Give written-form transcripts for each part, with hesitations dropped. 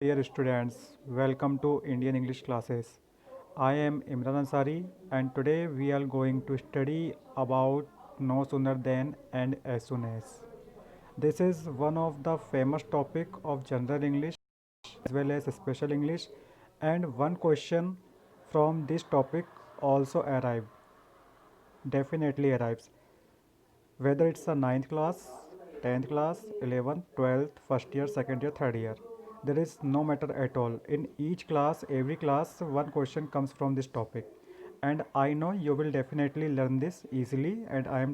Dear students, welcome to Indian English classes. I am Imran Ansari and today we are going to study about no sooner than and as soon as. This is one of the famous topic of general English as well as special English, and one question from this topic also definitely arrives, whether it's a ninth class, 10th class, 11th, 12th, first year, second year, third year. There is no matter at all. In each class, every class, one question comes from this topic. And I know you will definitely learn this easily, and I will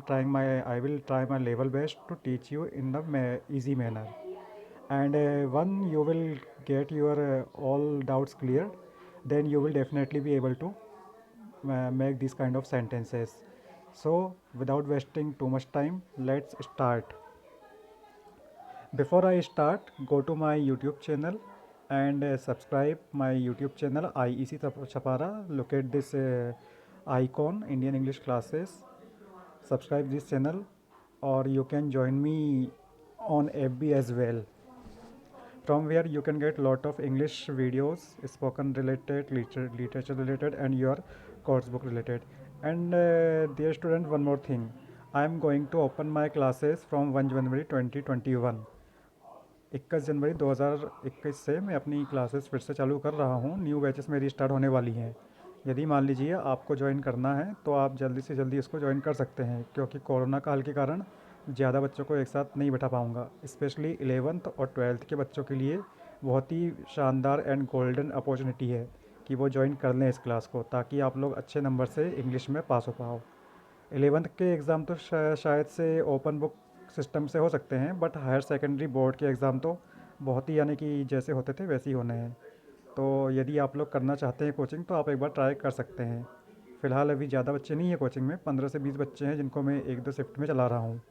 try my level best to teach you in the easy manner. And when you will get your all doubts cleared, then you will definitely be able to make these kind of sentences. So without wasting too much time, let's start. Before I start, go to my YouTube channel and subscribe my YouTube channel IEC Chapara. Look at this icon, Indian English classes. Subscribe this channel, or you can join me on FB as well, from where you can get lot of English videos, spoken related, literature related, and your course book related. And dear student, one more thing, I am going to open my classes from 1 January 2021. 21 जनवरी 2021 से मैं अपनी classes फिर से चालू कर रहा हूँ। New batches मेरी स्टार्ट होने वाली हैं। यदि मान लीजिए आपको ज्वाइन करना है तो आप जल्दी से जल्दी इसको ज्वाइन कर सकते हैं, क्योंकि कोरोना काल के कारण ज़्यादा बच्चों को एक साथ नहीं बैठा पाऊँगा। स्पेशली 11th और 12th के बच्चों के लिए बहुत ही शानदार एंड गोल्डन अपॉर्चुनिटी है कि वो ज्वाइन कर लें इस क्लास को, ताकि आप लोग अच्छे नंबर से इंग्लिश में पास हो पाओ। 11th के एग्ज़ाम तो शायद से ओपन बुक सिस्टम से हो सकते हैं, बट हायर सेकेंडरी बोर्ड के एग्ज़ाम तो बहुत ही यानी कि जैसे होते थे वैसे ही होने हैं। तो यदि आप लोग करना चाहते हैं कोचिंग, तो आप एक बार ट्राई कर सकते हैं। फ़िलहाल अभी ज़्यादा बच्चे नहीं हैं कोचिंग में, 15 से 20 बच्चे हैं जिनको मैं एक दो शिफ्ट में चला रहा हूँ।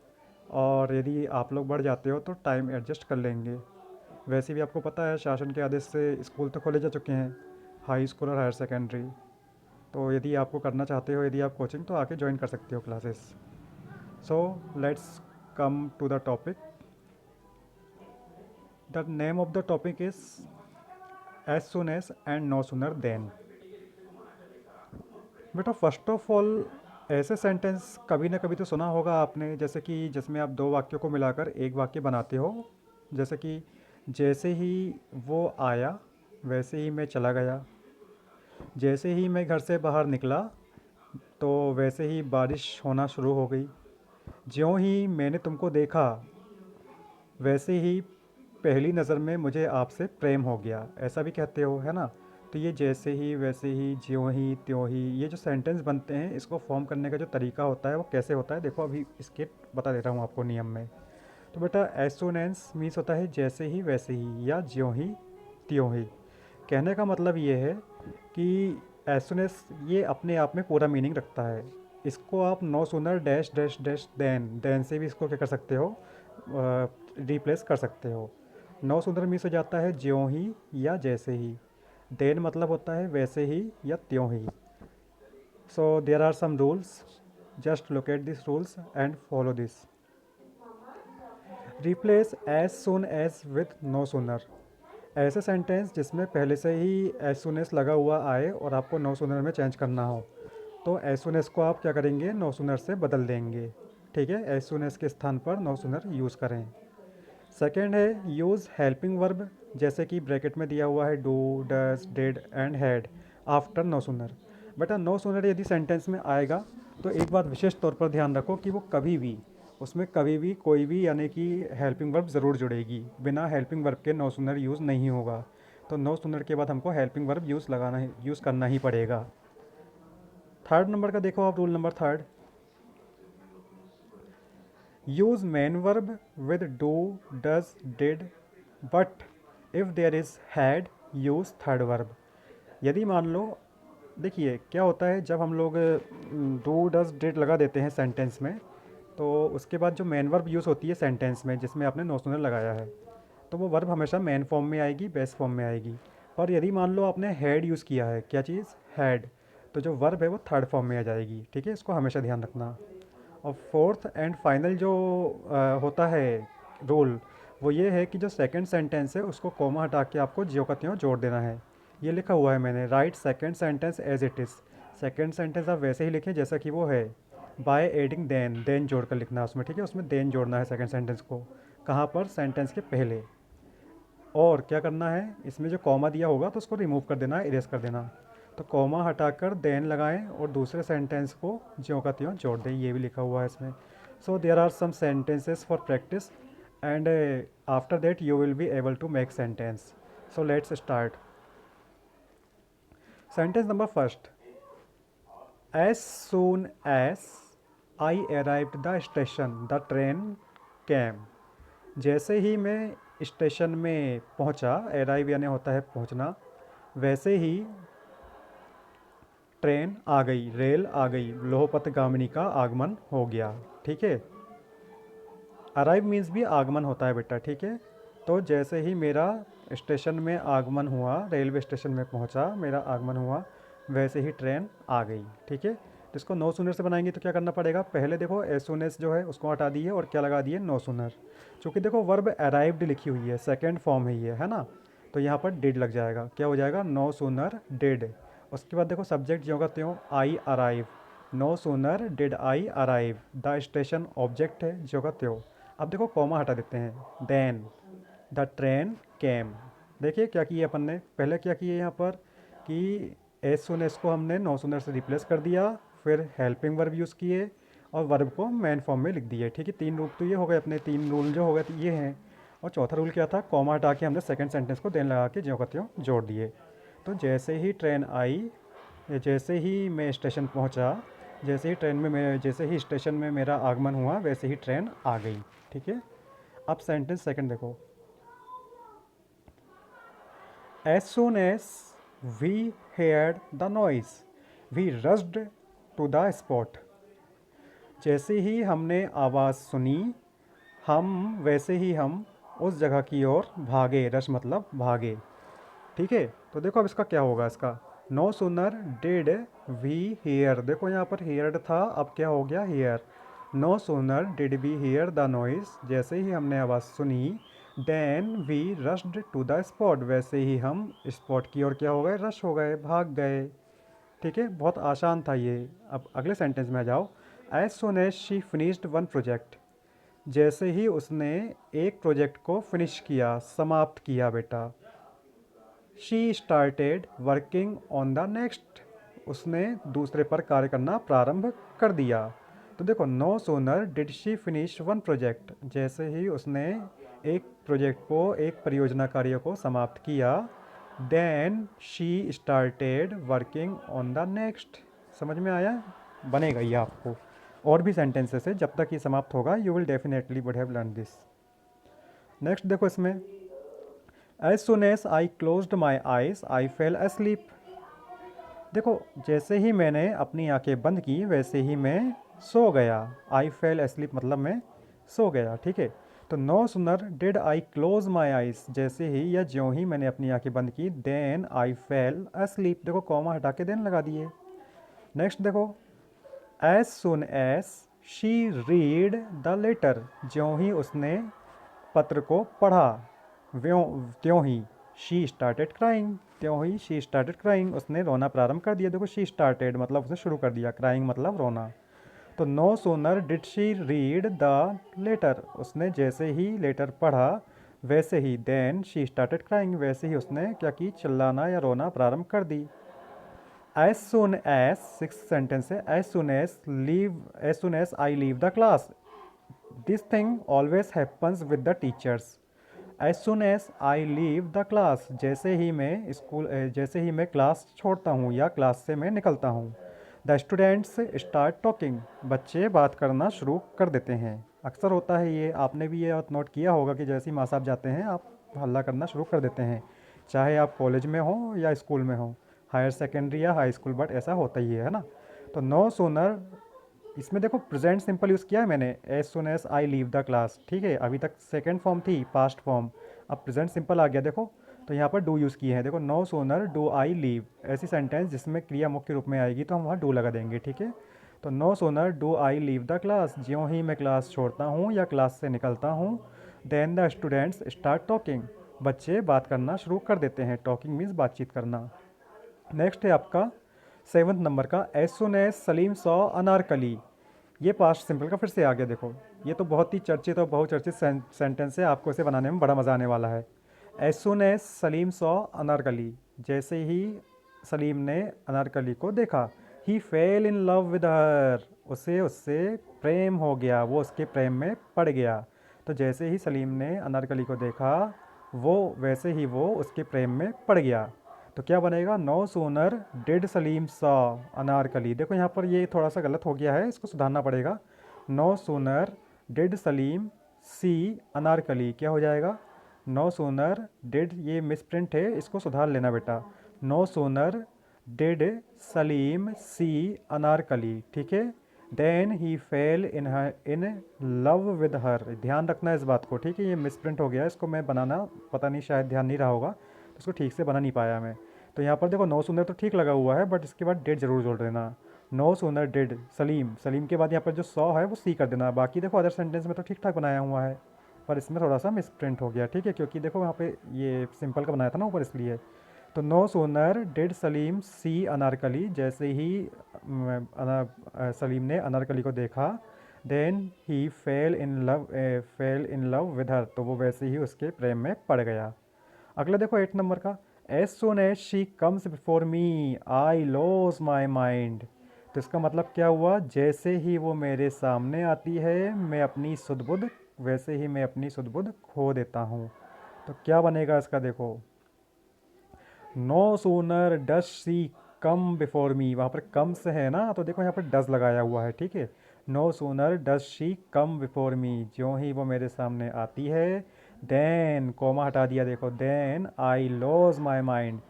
और यदि आप लोग बढ़ जाते हो तो टाइम एडजस्ट कर लेंगे। वैसे भी आपको पता है, शासन के आदेश से स्कूल तो खोले जा चुके हैं, हाई स्कूल और हायर सेकेंडरी। तो यदि आपको करना चाहते हो, यदि आप कोचिंग, तो आके ज्वाइन कर सकते हो classes. So let's come to the topic. The name of the topic is as soon as and no sooner than. बेटा फर्स्ट ऑफ ऑल, ऐसे सेंटेंस कभी ना कभी तो सुना होगा आपने, जैसे कि जिसमें आप दो वाक्यों को मिलाकर एक वाक्य बनाते हो। जैसे कि जैसे ही वो आया वैसे ही मैं चला गया, जैसे ही मैं घर से बाहर निकला तो वैसे ही बारिश होना शुरू हो गई, ज्यों ही मैंने तुमको देखा वैसे ही पहली नज़र में मुझे आपसे प्रेम हो गया। ऐसा भी कहते हो, है ना। तो ये जैसे ही, वैसे ही, ज्यों ही, त्यों ही, ये जो सेंटेंस बनते हैं, इसको फॉर्म करने का जो तरीका होता है वो कैसे होता है, देखो अभी इसके बता देता हूँ आपको नियम में। तो बेटा एज सून एज मीन्स होता है जैसे ही, वैसे ही, या ज्यों ही, त्यों ही। कहने का मतलब ये है कि एज सून एज ये अपने आप में पूरा मीनिंग रखता है। इसको आप no sooner dash dash dash than से भी इसको क्या कर सकते हो, रिप्लेस कर सकते हो। नो सूनर मीन्स हो जाता है ज्यों ही या जैसे ही। देन मतलब होता है वैसे ही या त्यों ही। So there are some rules, just look at this rules and follow this. Replace as soon as with no sooner. ऐसे सेंटेंस जिसमें पहले से ही एज सुन एज लगा हुआ आए और आपको नो सूनर में चेंज करना हो, तो एज सुन एज को आप क्या करेंगे, नो सूनर से बदल देंगे। ठीक है, एज सुन एज के स्थान पर नो सूनर यूज़ करें। सेकेंड है यूज़ हेल्पिंग वर्ब, जैसे कि ब्रैकेट में दिया हुआ है do, does, did and had after no sooner. बेटा नो सूनर यदि सेंटेंस में आएगा तो एक बात विशेष तौर पर ध्यान रखो कि वो कभी भी, उसमें कभी भी कोई भी यानी कि हेल्पिंग वर्ब ज़रूर जुड़ेगी। बिना हेल्पिंग वर्ब के नो सूनर यूज़ नहीं होगा। तो नो सूनर के बाद हमको हेल्पिंग वर्ब यूज़ करना ही पड़ेगा। थर्ड नंबर का देखो आप, rule number third, use main verb with do, does, did, but if there is had, use third verb। यदि मान लो, देखिए क्या होता है जब हम लोग डू, डज, डिड लगा देते हैं सेंटेंस में, तो उसके बाद जो मेन वर्ब यूज़ होती है सेंटेंस में जिसमें आपने नो सूनर लगाया है, तो वो वर्ब हमेशा मेन फॉर्म में आएगी, बेस फॉर्म में आएगी। पर यदि मान लो आपने हैड यूज़ किया है, क्या चीज़, हैड, तो जो वर्ब है वो थर्ड फॉर्म में आ जाएगी। ठीक है, इसको हमेशा ध्यान रखना। और फोर्थ एंड फाइनल जो होता है रूल, वो ये है कि जो सेकंड सेंटेंस है उसको कॉमा हटा के आपको ज्यों का त्यों जोड़ देना है। ये लिखा हुआ है मैंने, write second sentence as it is. Second sentence आप वैसे ही लिखें जैसा कि वो है, बाय एडिंग देन, देन जोड़ कर लिखना है उसमें, ठीक है, उसमें देन जोड़ना है सेकंड सेंटेंस को। कहाँ पर? सेंटेंस के पहले। और क्या करना है, इसमें जो कॉमा दिया होगा तो उसको रिमूव कर देना है, इरेज कर देना। तो कॉमा हटाकर देन लगाएं और दूसरे सेंटेंस को ज्यों का त्यों जोड़ दें, ये भी लिखा हुआ है इसमें। So there are some sentences for practice and after that you will be able to make sentence. So let's start. Sentence number first, as soon as I arrived the station the train came. जैसे ही मैं station में पहुंचा, arrive यानी होता है पहुंचना, वैसे ही ट्रेन आ गई, रेल आ गई, लोहपथगामिनी का आगमन हो गया। ठीक है, अराइव मीन्स भी आगमन होता है बेटा, ठीक है। तो जैसे ही मेरा स्टेशन में आगमन हुआ, रेलवे स्टेशन में पहुंचा, मेरा आगमन हुआ, वैसे ही ट्रेन आ गई। ठीक है, तो इसको नो सूनर से बनाएंगे तो क्या करना पड़ेगा, पहले देखो एस सून एस जो है उसको हटा दिए और क्या लगा दिए, नो सूनर। चूँकि देखो वर्ब अराइव्ड लिखी हुई है, सेकेंड फॉर्म है ये, है ना, तो यहाँ पर डिड लग जाएगा, क्या हो जाएगा, नो सूनर डिड। उसके बाद देखो सब्जेक्ट जो होगा त्यों I arrive, no sooner did I arrive, the station object है जो होगा त्यों। अब देखो कॉमा हटा देते हैं, देन द ट्रेन केम। देखिए क्या किए अपन ने, पहले क्या किए यहाँ पर कि एज सुन एस को हमने नो सूनर से रिप्लेस कर दिया, फिर हेल्पिंग वर्ब यूज़ किए और वर्ब को मेन फॉर्म में लिख दिए। ठीक है, तीन रूप तो ये हो गए अपने, तीन रूल जो हो गए तो ये हैं। और चौथा रूल क्या था, कॉमा हटा के हमने सेकंड सेंटेंस को देन लगा के ज्यों का त्यों जोड़ दिए। तो जैसे ही ट्रेन आई, जैसे ही मैं स्टेशन पहुंचा, जैसे ही ट्रेन में मैं, जैसे ही स्टेशन में मेरा आगमन हुआ, वैसे ही ट्रेन आ गई। ठीक है, अब सेंटेंस सेकंड देखो, as soon as we heard the noise we rushed to the spot. जैसे ही हमने आवाज़ सुनी, हम वैसे ही हम उस जगह की ओर भागे, रश मतलब भागे। ठीक है, तो देखो अब इसका क्या होगा, इसका no sooner did we here, देखो यहाँ पर हियर्ड था, अब क्या हो गया hear. No sooner did we hear the noise, जैसे ही हमने आवाज़ सुनी, then we rushed to the spot, वैसे ही हम स्पॉट की ओर क्या हो गए, रश हो गए, भाग गए। ठीक है, बहुत आसान था ये। अब अगले सेंटेंस में आ जाओ, as soon as she finished one project. जैसे ही उसने एक प्रोजेक्ट को फिनिश किया, समाप्त किया बेटा, she started working on the next, उसने दूसरे पर कार्य करना प्रारंभ कर दिया। तो देखो no sooner did she finish one project, जैसे ही उसने एक प्रोजेक्ट को, एक परियोजना कार्य को समाप्त किया, then she started working on the next. समझ में आया, बनेगा ये आपको। और भी सेंटेंसेस है, जब तक ये समाप्त होगा you will definitely would have learn this. Next देखो इसमें, as soon as I closed my eyes I fell asleep। देखो जैसे ही मैंने अपनी आंखें बंद की, वैसे ही मैं सो गया। आई फेल asleep मतलब मैं सो गया। ठीक है, तो no sooner did I close my eyes, जैसे ही या ज्यों ही मैंने अपनी आंखें बंद की, देन आई फेल asleep, देखो कॉमा हटा के देन लगा दिए। नेक्स्ट देखो, as soon as she read the letter, ज्यों ही उसने पत्र को पढ़ा, व्यों त्यों ही शी स्टार्टेड क्राइंग, त्यों ही शी स्टार्टेड क्राइंग, उसने रोना प्रारंभ कर दिया। देखो शी स्टार्टेड मतलब उसने शुरू कर दिया, क्राइंग मतलब रोना। तो no sooner did she read the letter, उसने जैसे ही लेटर पढ़ा, वैसे ही देन शी स्टार्टेड क्राइंग, वैसे ही उसने क्या की, चिल्लाना या रोना प्रारंभ कर दी। As soon as, six sentence है, as soon as leave, as soon as I leave the class, this thing always happens with the teachers. As soon as I leave the class, जैसे ही मैं स्कूल, जैसे ही मैं class छोड़ता हूँ या क्लास से मैं निकलता हूँ। द स्टूडेंट्स स्टार्ट टॉकिंग, बच्चे बात करना शुरू कर देते हैं। अक्सर होता है ये, आपने भी ये नोट किया होगा कि जैसे ही माँ साहब जाते हैं आप हल्ला करना शुरू कर देते हैं, चाहे आप कॉलेज में हो या स्कूल में हो, हायर सेकेंडरी या हाई स्कूल, बट ऐसा होता ही है ना। तो नो सोनर, इसमें देखो प्रेजेंट सिंपल यूज़ किया है मैंने, as soon as I leave the class. ठीक है, अभी तक सेकेंड फॉर्म थी, पास्ट फॉर्म, अब प्रेजेंट सिंपल आ गया। देखो तो यहाँ पर डू यूज़ किए हैं, देखो no sooner do I leave, ऐसी सेंटेंस जिसमें क्रिया मुख्य रूप में आएगी तो हम वहाँ डू लगा देंगे। ठीक है, तो no sooner do I leave the class, ज्यों ही मैं क्लास छोड़ता हूँ या क्लास से निकलता हूँ, then the students start talking, बच्चे बात करना शुरू कर देते हैं। टॉकिंग मीन्स बातचीत करना। नेक्स्ट है आपका 7th नंबर का, as soon as Salim saw Anarkali. ये पास्ट सिंपल का फिर से आ गया। देखो ये तो बहुत ही चर्चित और बहुचर्चित सेंटेंस है, आपको इसे बनाने में बड़ा मज़ा आने वाला है। As soon as Salim saw Anarkali, जैसे ही सलीम ने अनारकली को देखा, he fell in love with her, उसे उससे प्रेम हो गया, वो उसके प्रेम में पड़ गया। तो जैसे ही सलीम ने अनारकली को देखा, वैसे ही वो उसके प्रेम में पड़ गया। तो क्या बनेगा, no sooner did Salim saw Anarkali. देखो यहाँ पर ये थोड़ा सा गलत हो गया है, इसको सुधारना पड़ेगा। No sooner did Salim see Anarkali, क्या हो जाएगा, नो सूनर डिड, ये मिसप्रिंट है, इसको सुधार लेना बेटा। No sooner did Salim see Anarkali, ठीक है, then he fell in love with her. ध्यान रखना इस बात को, ठीक है, ये मिसप्रिंट हो गया, इसको मैं बनाना पता नहीं, शायद ध्यान नहीं रहा होगा, तो इसको ठीक से बना नहीं पाया मैं। तो यहाँ पर देखो नो सूनर तो ठीक लगा हुआ है, बट इसके बाद डेड जरूर जोड़ देना। No sooner did Salim, Salim के बाद यहाँ पर जो सॉ है वो सी कर देना। बाकी देखो अदर सेंटेंस में तो ठीक ठाक बनाया हुआ है, पर इसमें थोड़ा सा मिसप्रिंट हो गया, ठीक है, क्योंकि देखो यहाँ पे ये सिंपल का बनाया था ना ऊपर, इसलिए। तो no sooner did Salim see Anarkali, जैसे ही सलीम ने अनारकली को देखा, then he fell in love with her, तो वो वैसे ही उसके प्रेम में पड़ गया। अगला देखो 8 नंबर का, as soon as she comes before me I lose my mind. तो इसका मतलब क्या हुआ, जैसे ही वो मेरे सामने आती है मैं अपनी सुध-बुध, वैसे ही मैं अपनी सुध-बुध खो देता हूँ। तो क्या बनेगा इसका, देखो no sooner does she come before me, वहाँ पर कम से है ना, तो देखो यहाँ पर डज लगाया हुआ है, ठीक है। No sooner does she come before me, ज्यों ही वो मेरे सामने आती है, देन कोमा हटा दिया, देखो then I lose my mind,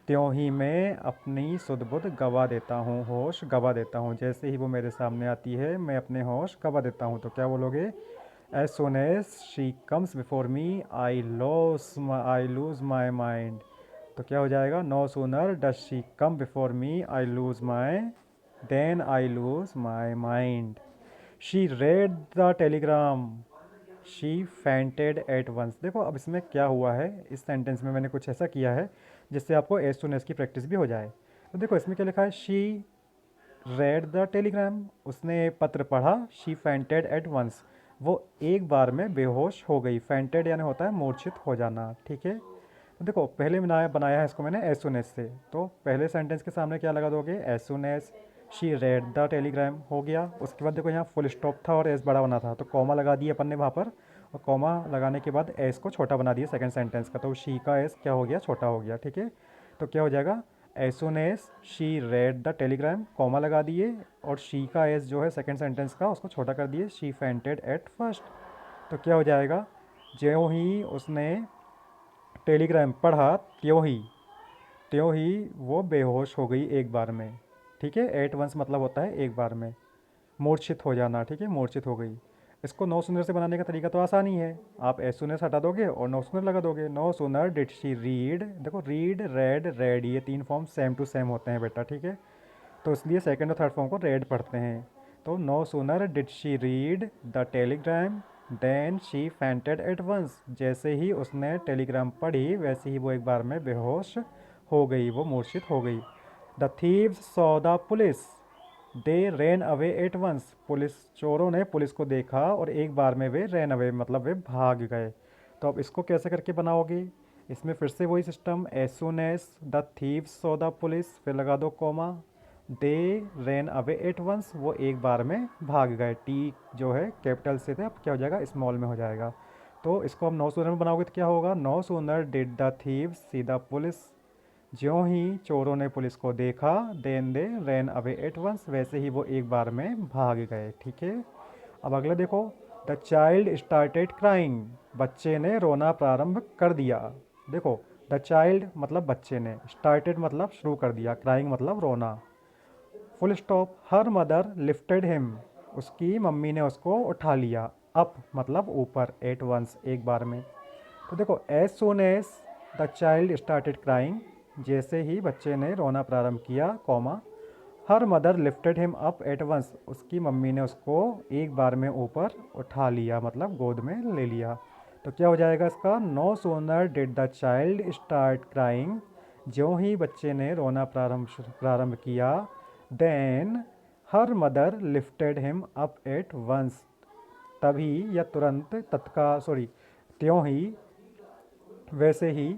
त्यों ही मैं अपनी सुध-बुध गवा देता हूँ, होश गवा देता हूँ। जैसे ही वो मेरे सामने आती है मैं अपने होश गवा देता हूँ। तो क्या बोलोगे, as soon as she comes before me I lose my mind. तो क्या हो जाएगा, no sooner does she come before me I lose my, then I lose my mind. She read the telegram, she fainted at once. देखो अब इसमें क्या हुआ है, इस सेंटेंस में मैंने कुछ ऐसा किया है जिससे आपको एज सुन एज की प्रैक्टिस भी हो जाए। तो देखो इसमें क्या लिखा है, शी रेड द टेलीग्राम, उसने पत्र पढ़ा, शी फेंटेड एट वंस, वो एक बार में बेहोश हो गई। फेंटेड यानी होता है मूर्छित हो जाना, ठीक है। तो देखो पहले बनाया है इसको मैंने एज सुन एज से, तो पहले सेंटेंस के सामने क्या लगा दोगे, as soon as she read the telegram हो गया। उसके बाद देखो यहाँ फुल स्टॉप था और एस बड़ा बना था, तो कॉमा लगा दिया अपन ने वहाँ पर, और कॉमा लगाने के बाद एस को छोटा बना दिया सेकंड सेंटेंस का, तो शी का एस क्या हो गया, छोटा हो गया, ठीक है। तो क्या हो जाएगा, as soon as she read the telegram, comma लगा दिए, और शी का एस जो है सेकंड सेंटेंस का उसको छोटा कर दिए, शी फेंटेड एट फर्स्ट। तो क्या हो जाएगा, ज्यों ही उसने टेलीग्राम पढ़ा, त्यों ही वो बेहोश हो गई एक बार में, ठीक है। एट वंस मतलब होता है एक बार में, मूर्छित हो जाना, ठीक है, मूर्छित हो गई। इसको नो सुनर से बनाने का तरीका तो आसान ही है, आप एस सुनर से हटा दोगे और नो सुनर लगा दोगे। No sooner did she read, देखो रीड रेड रेड ये तीन फॉर्म सेम टू सेम होते हैं बेटा, ठीक है, तो इसलिए सेकंड और थर्ड फॉर्म को रेड पढ़ते हैं। तो no sooner did she read the telegram then she fainted at once, जैसे ही उसने टेलीग्राम पढ़ी वैसे ही वो एक बार में बेहोश हो गई, वो मूर्छित हो गई। The thieves saw the police they ran away at once, police चोरों ने पुलिस को देखा और एक बार में वे रेन अवे मतलब वे भाग गए। तो अब इसको कैसे करके बनाओगे, इसमें फिर से वही system, as soon as the thieves saw the police, फिर लगा दो comma, they ran away at once, वो एक बार में भाग गए। टी जो है कैपिटल से थे, अब क्या हो जाएगा, स्मॉल में हो जाएगा। तो इसको हम नो सूनर में बनाओगे तो क्या होगा, no sooner did the thieves see the police, ज्यों ही चोरों ने पुलिस को देखा, then they ran away at once, वैसे ही वो एक बार में भाग गए, ठीक है। अब अगला देखो, द चाइल्ड स्टार्टेड क्राइंग, बच्चे ने रोना प्रारंभ कर दिया। देखो द चाइल्ड मतलब बच्चे ने, स्टार्टेड मतलब शुरू कर दिया, क्राइंग मतलब रोना, फुल स्टॉप। हर मदर लिफ्टेड हिम, उसकी मम्मी ने उसको उठा लिया, अप मतलब ऊपर, एट वंस एक बार में। तो देखो as soon as the child started crying, जैसे ही बच्चे ने रोना प्रारंभ किया, comma, her mother lifted him up at once, उसकी मम्मी ने उसको एक बार में ऊपर उठा लिया मतलब गोद में ले लिया। तो क्या हो जाएगा इसका, no sooner did the child start crying, ज्यों ही बच्चे ने रोना प्रारंभ किया, then her mother lifted him up at once, तभी या तुरंत त्यों ही वैसे ही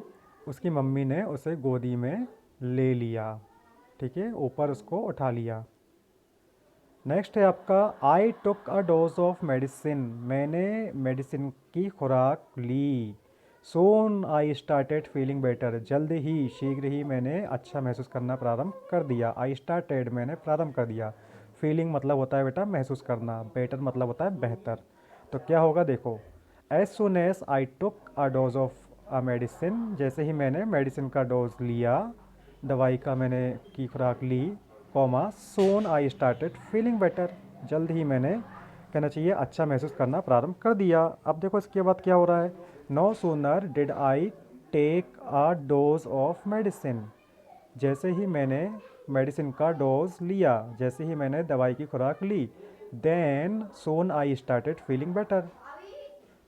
उसकी मम्मी ने उसे गोदी में ले लिया। ठीक है, ऊपर उसको उठा लिया। नेक्स्ट है आपका, आई took a dose of medicine, मैंने मेडिसिन की खुराक ली। सोन आई स्टार्टेड फीलिंग बेटर, जल्द ही शीघ्र ही मैंने अच्छा महसूस करना प्रारंभ कर दिया। आई स्टार्टेड मैंने प्रारंभ कर दिया। फीलिंग मतलब होता है बेटा महसूस करना, बेटर मतलब होता है बेहतर। तो क्या होगा देखो, as soon as I took a dose of a medicine, जैसे ही मैंने मेडिसिन का डोज लिया, दवाई का मैंने की खुराक ली, comma soon I started feeling better, जल्द ही मैंने कहना चाहिए अच्छा महसूस करना प्रारंभ कर दिया। अब देखो इसके बाद क्या हो रहा है, no sooner did I take a dose of medicine, जैसे ही मैंने मेडिसिन का डोज लिया, जैसे ही मैंने दवाई की खुराक ली, then soon I started feeling better,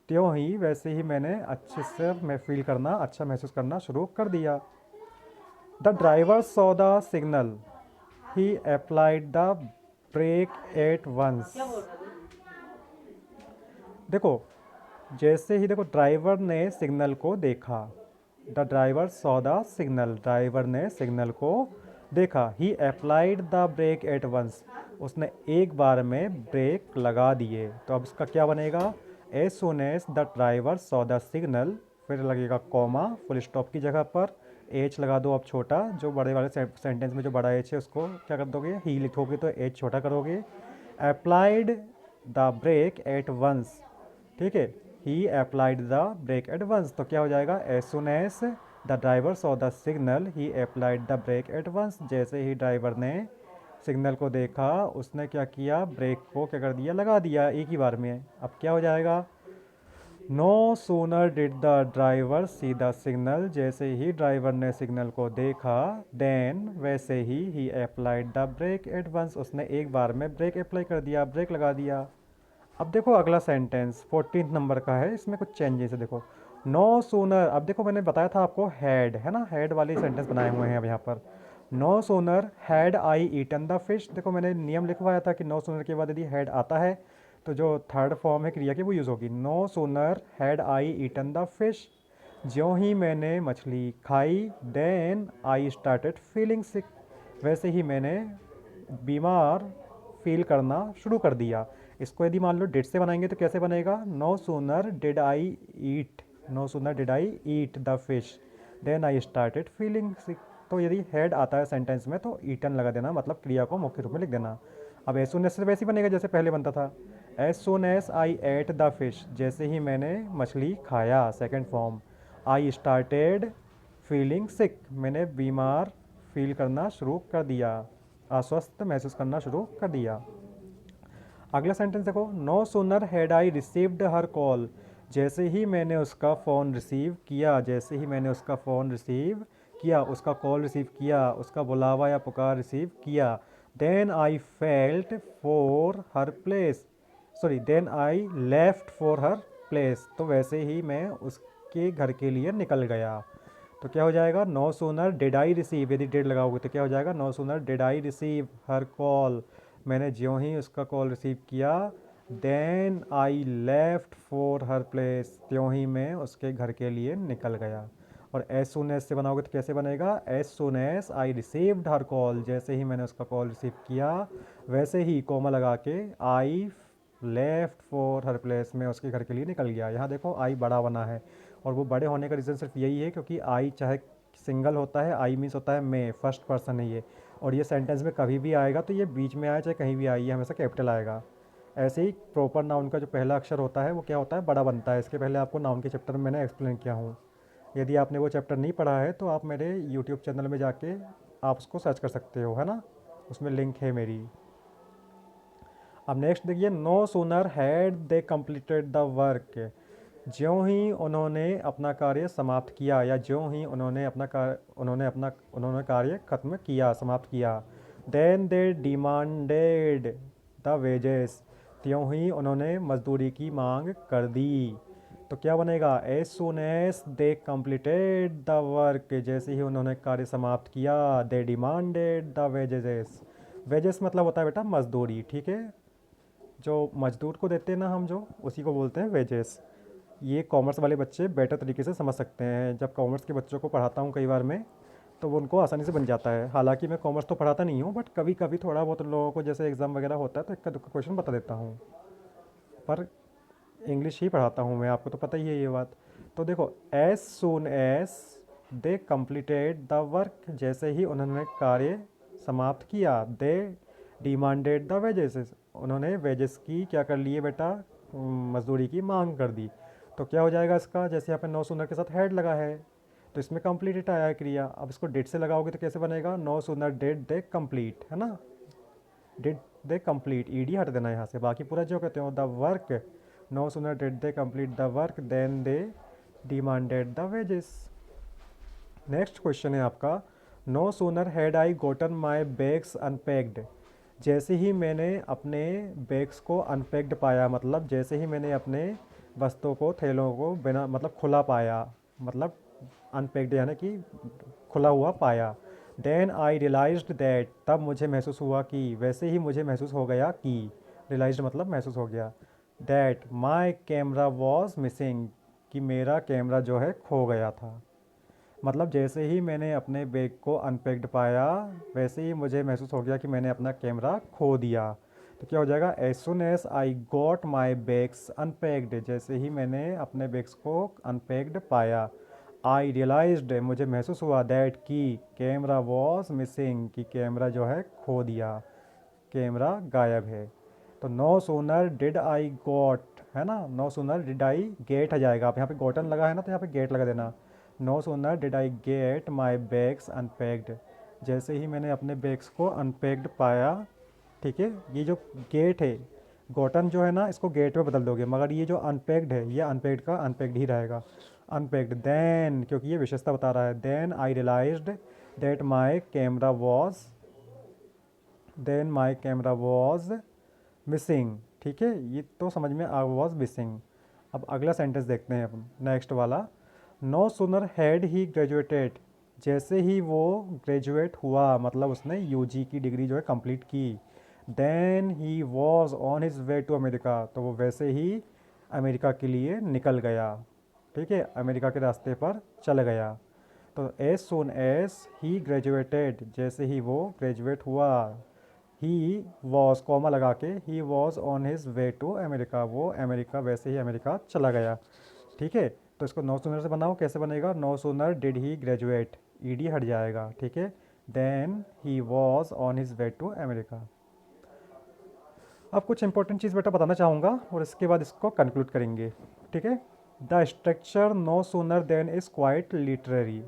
त्यों ही वैसे ही मैंने अच्छे से मैं फील करना, अच्छा महसूस करना शुरू कर दिया। The driver saw the signal, he applied the brake at once. देखो, जैसे ही देखो ड्राइवर ने सिग्नल को देखा, the driver saw the signal, driver ने सिग्नल को देखा, he applied the brake at once, उसने एक बार में ब्रेक लगा दिए। तो अब इसका क्या बनेगा, as soon as the driver saw the signal, फिर लगेगा कॉमा, फुल स्टॉप की जगह पर एच लगा दो। अब छोटा, जो बड़े वाले सेंटेंस में जो बड़ा एच है उसको क्या कर दोगे, ही लिखोगे तो एच छोटा करोगे। Applied the brake at once, ठीक है, he applied the brake at once, तो क्या हो जाएगा, as soon as the driver saw the signal he applied the brake at once, जैसे ही ड्राइवर ने सिग्नल को देखा उसने क्या किया, ब्रेक को क्या कर दिया, लगा दिया एक ही बार में। अब क्या हो जाएगा, no sooner did the driver see the signal, जैसे ही ड्राइवर ने सिग्नल को देखा, देन वैसे ही applied the brake at once, उसने एक बार में ब्रेक अप्लाई कर दिया, ब्रेक लगा दिया। अब देखो अगला सेंटेंस 14 नंबर का है, इसमें कुछ चेंजेस है। देखो, नो सूनर, अब देखो मैंने बताया था आपको हैड है ना, हैड वाली सेंटेंस बनाए हुए हैं अब यहाँ पर। No sooner had I eaten the fish, देखो मैंने नियम लिखवाया था कि नो सूनर के बाद यदि हैड आता है तो जो थर्ड फॉर्म है क्रिया की वो यूज़ होगी। No sooner had I eaten the fish, ज्यों ही मैंने मछली खाई, then I started feeling sick, वैसे ही मैंने बीमार फील करना शुरू कर दिया। इसको यदि मान लो डिड से बनाएंगे तो कैसे बनेगा, no sooner did I eat, no sooner did I eat the fish, then I started feeling sick. तो यदि हैड आता है सेंटेंस में तो ईटन लगा देना, मतलब क्रिया को मुख्य रूप में लिख देना। अब एज सुन एज से वैसे ही बनेगा जैसे पहले बनता था, as soon as I ate the fish, जैसे ही मैंने मछली खाया, second form. I started feeling sick, मैंने बीमार फील करना शुरू कर दिया, अस्वस्थ महसूस करना शुरू कर दिया। अगला सेंटेंस देखो, no sooner had I received her call, जैसे ही मैंने उसका फ़ोन रिसीव किया, जैसे ही मैंने उसका फ़ोन रिसीव किया, उसका कॉल रिसीव किया, उसका बुलावा या पुकार रिसीव किया, then I felt for her place, then I left for her place, तो वैसे ही मैं उसके घर के लिए निकल गया। तो क्या हो जाएगा, no sooner did I receive, यदि डिड लगाओगे तो क्या हो जाएगा, no sooner did I receive her call, मैंने ज्यों ही उसका कॉल रिसीव किया, then I left for her place, त्यों ही मैं उसके घर के लिए निकल गया। और एज सुन एज से बनाओगे तो कैसे बनेगा, as soon as I received her call, जैसे ही मैंने उसका कॉल रिसीव किया, वैसे ही कोमा लगा के आई लेफ्ट फॉर हर प्लेस, में उसके घर के लिए निकल गया। यहाँ देखो आई बड़ा बना है, और वो बड़े होने का रीज़न सिर्फ यही है क्योंकि आई चाहे सिंगल होता है, आई मीन्स होता है मैं, फर्स्ट पर्सन है ये, और ये सेंटेंस में कभी भी आएगा तो ये बीच में आए चाहे कहीं भी आए, ये हमेशा कैपिटल आएगा। ऐसे ही प्रॉपर नाउन का जो पहला अक्षर होता है वो क्या होता है, बड़ा बनता है। इसके पहले आपको नाउन के चैप्टर में मैंने एक्सप्लेन किया हूँ, यदि आपने वो चैप्टर नहीं पढ़ा है तो आप मेरे यूट्यूब चैनल में जाके आप उसको सर्च कर सकते हो, है ना, उसमें लिंक है मेरी। अब नेक्स्ट देखिए, no sooner had they completed the work, ज्यों ही उन्होंने अपना कार्य समाप्त किया, या ज्यों ही उन्होंने कार्य खत्म किया, समाप्त किया, then they demanded the wages, त्यों ही उन्होंने मजदूरी की मांग कर दी। तो तो क्या बनेगा, as soon as they completed the work, जैसे ही उन्होंने कार्य समाप्त किया, they demanded the wages. Wages मतलब होता है बेटा मजदूरी, ठीक है, जो मजदूर को देते हैं ना हम, जो उसी को बोलते हैं वेजेस। ये कॉमर्स वाले बच्चे बेटर तरीके से समझ सकते हैं। जब कॉमर्स के बच्चों को पढ़ाता हूँ कई बार मैं, तो वो उनको आसानी से बन जाता है। हालांकि मैं कॉमर्स तो पढ़ाता नहीं हूँ, बट कभी कभी थोड़ा बहुत लोगों को जैसे एग्ज़ाम वगैरह होता है तो इक्का दुक्का क्वेश्चन बता देता हूँ, पर इंग्लिश ही पढ़ाता हूँ मैं, आपको तो पता ही है ये बात। तो देखो, as soon as they completed the work, जैसे ही उन्होंने कार्य समाप्त किया, दे डिमांडेड द वेजेस, उन्होंने वेजेस की क्या कर लिए बेटा, मजदूरी की मांग कर दी। तो क्या हो जाएगा इसका, जैसे यहाँ पे नो सूनर के साथ हेड लगा है तो इसमें कंप्लीटेड आया है क्रिया। अब इसको डेट से लगाओगे तो कैसे बनेगा, no sooner did they complete, है ना, डिड दे कंप्लीट, ईडी हट देना यहाँ से, बाकी पूरा जो कहते हो the work, no sooner did they complete the work then they demanded the wages. Next question है आपका, no sooner had I gotten my bags unpacked, जैसे ही मैंने अपने बैग्स को अनपैक्ड पाया, मतलब जैसे ही मैंने अपने वस्तुओं को, थैलों को बिना मतलब खुला पाया, मतलब अनपैक्ड यानी कि खुला हुआ पाया, देन आई रियलाइज्ड दैट, तब मुझे महसूस हुआ कि, वैसे ही मुझे महसूस हो गया कि, रियलाइज्ड मतलब महसूस हो गया, that my camera was missing, कि मेरा कैमरा जो है खो गया था। मतलब जैसे ही मैंने अपने बैग को अनपैक्ड पाया, वैसे ही मुझे महसूस हो गया कि मैंने अपना कैमरा खो दिया। तो क्या हो जाएगा, as soon as I got my bags unpacked, जैसे ही मैंने अपने बैग्स को अनपैक्ड पाया, आई रियलाइज्ड, मुझे महसूस हुआ, दैट कि कैमरा वॉज मिसिंग, कि कैमरा जो है खो दिया, कैमरा गायब है। तो no sooner did I got, है ना, no sooner did I get आ जाएगा, आप यहाँ पे गोटन लगा है ना तो यहाँ पे गेट लगा देना। No sooner did I get my bags unpacked, जैसे ही मैंने अपने बैग्स को अनपैक्ड पाया, ठीक है, ये जो गेट है, गोटन जो है ना इसको गेट में बदल दोगे, मगर ये जो अनपैक्ड है ये अनपैक्ड का अनपैक्ड ही रहेगा, अनपैक्ड। देन, क्योंकि ये विशेषता बता रहा है, then I realised that my camera was, then my camera was missing, ठीक है, ये तो समझ में आ, वॉज मिसिंग। अब अगला सेंटेंस देखते हैं अपन, नेक्स्ट वाला, no sooner had he graduated, जैसे ही वो ग्रेजुएट हुआ, मतलब उसने यूजी की डिग्री जो है कंप्लीट की, then he was on his way to America, तो वो वैसे ही अमेरिका के लिए निकल गया, ठीक है, अमेरिका के रास्ते पर चल गया। तो as soon as he graduated, जैसे ही वो ग्रेजुएट हुआ, ही वॉज कॉमा लगा के, he was on his way to America, वो अमेरिका, वैसे ही अमेरिका चला गया, ठीक है। तो इसको नो सूनर से बनाओ, कैसे बनेगा, no sooner did he graduate, ed हट जाएगा, ठीक है, then he was on his way to America. अब कुछ इंपॉर्टेंट चीज़ बेटा बताना चाहूँगा और इसके बाद इसको कंक्लूड करेंगे, ठीक है। The structure no sooner then is quite literary,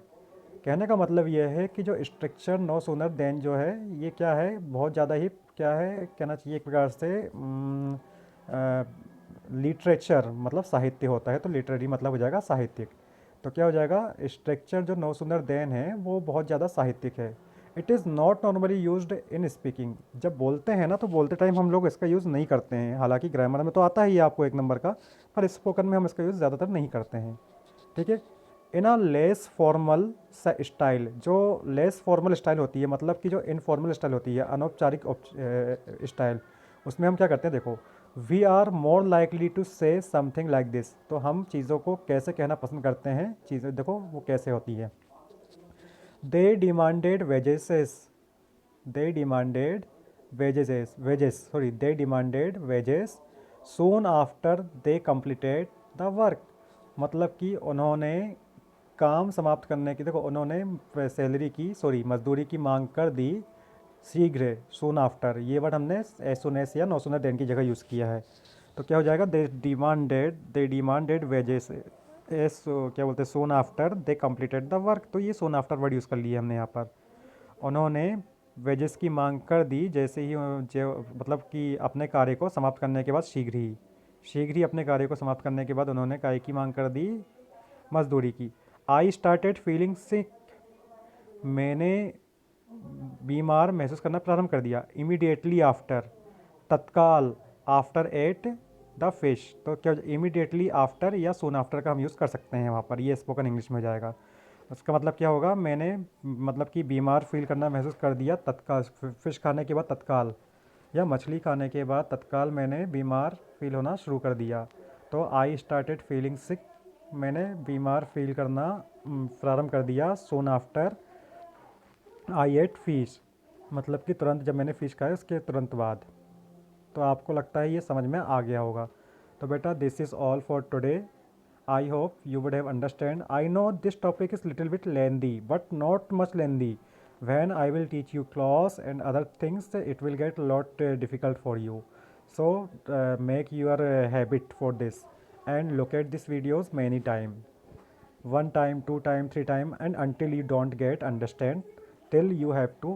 कहने का मतलब यह है कि जो स्ट्रक्चर नो सूनर देन जो है ये क्या है, बहुत ज़्यादा ही क्या है, कहना चाहिए एक प्रकार से लिटरेचर मतलब साहित्य होता है, तो लिटरेरी मतलब हो जाएगा साहित्यिक। तो क्या हो जाएगा, स्ट्रक्चर जो नो सूनर देन है वो बहुत ज़्यादा साहित्यिक है। It is not normally used in speaking, जब बोलते हैं ना तो बोलते टाइम हम लोग इसका यूज़ नहीं करते हैं, हालांकि ग्रामर में तो आता ही है आपको एक नंबर का, पर स्पोकन में हम इसका यूज़ ज़्यादातर नहीं करते हैं, ठीक है। इन अ लेस फॉर्मल स्टाइल, जो लेस फॉर्मल स्टाइल होती है, मतलब कि जो इनफॉर्मल स्टाइल होती है, अनौपचारिक स्टाइल, उसमें हम क्या करते हैं, देखो, we are more likely to say something like this, तो हम चीज़ों को कैसे कहना पसंद करते हैं, चीज़ें देखो वो कैसे होती है। They demanded wageses, they demanded wages sorry, they demanded wages soon after they completed the work, मतलब कि उन्होंने काम समाप्त करने की, देखो उन्होंने सैलरी की, सॉरी मजदूरी की मांग कर दी शीघ्र, सून आफ्टर, ये वर्ड हमने एज सुन एज या नो सूनर देन की जगह यूज़ किया है। तो क्या हो जाएगा, दे डिमांडेड वेजेस एस क्या बोलते हैं, सून after they completed the work, तो ये सून आफ्टर वर्ड यूज़ कर लिया हमने यहाँ पर। उन्होंने वेजेस की मांग कर दी जैसे ही जो मतलब कि अपने कार्य को समाप्त करने के बाद, शीघ्र ही अपने कार्य को समाप्त करने के बाद उन्होंने काय की मांग कर दी, मजदूरी की। आई स्टार्टेड फीलिंग सिक, मैंने बीमार महसूस करना प्रारंभ कर दिया, इमीडिएटली आफ्टर, तत्काल, आफ्टर 8 द फिश, तो क्या इमीडिएटली आफ्टर या सून आफ्टर का हम यूज़ कर सकते हैं वहाँ पर, ये स्पोकन इंग्लिश में हो जाएगा। उसका मतलब क्या होगा, मैंने मतलब कि बीमार फील करना महसूस कर दिया तत्काल, फ़िश खाने के बाद तत्काल, या मछली खाने के बाद तत्काल मैंने बीमार फील होना शुरू कर दिया। तो आई स्टार्टेड फीलिंग सिक, मैंने बीमार फील करना प्रारंभ कर दिया soon after I ate fish, मतलब कि तुरंत जब मैंने फ़िश खाया उसके तुरंत बाद। तो आपको लगता है ये समझ में आ गया होगा। तो बेटा this is all for today. I hope you would have understand. I know this topic is little bit lengthy, but not much lengthy. When I will teach you clause and other things, it will get a lot difficult for you. So make your habit for this and look at these videos many time. One time, two time, three time, and until you don't get understand, till you have to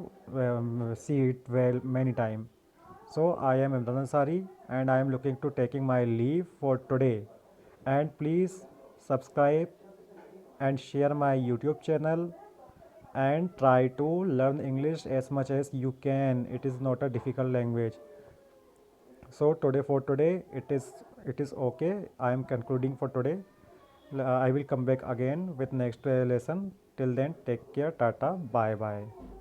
see it well many time. So I am Imran Ansari and I am looking to taking my leave for today. And please subscribe and share my YouTube channel and try to learn English as much as you can. It is not a difficult language. So today for today it is okay. I am concluding for today. I will come back again with next lesson. Till then, take care. Tata. Bye bye.